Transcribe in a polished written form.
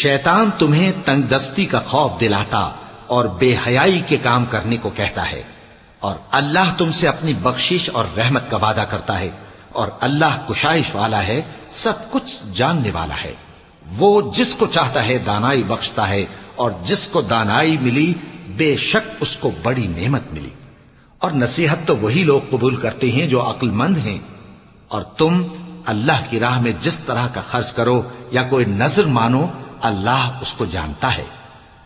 शैतान तुम्हें तंगदस्ती का खौफ दिलाता और बेहयाई के काम करने को कहता है, और अल्लाह तुमसे अपनी बख्शिश और रहमत का वादा करता है, और अल्लाह कुशाइश वाला है, सब कुछ जानने वाला है। वो जिसको चाहता है दानाई बख्शता है, और जिसको दानाई मिली बेशक उसको बड़ी नेमत मिली। और नसीहत तो वही लोग कबूल करते हैं जो अक्लमंद हैं। और तुम अल्लाह की राह में जिस तरह का खर्च करो या कोई नजर मानो, अल्लाह उसको जानता है।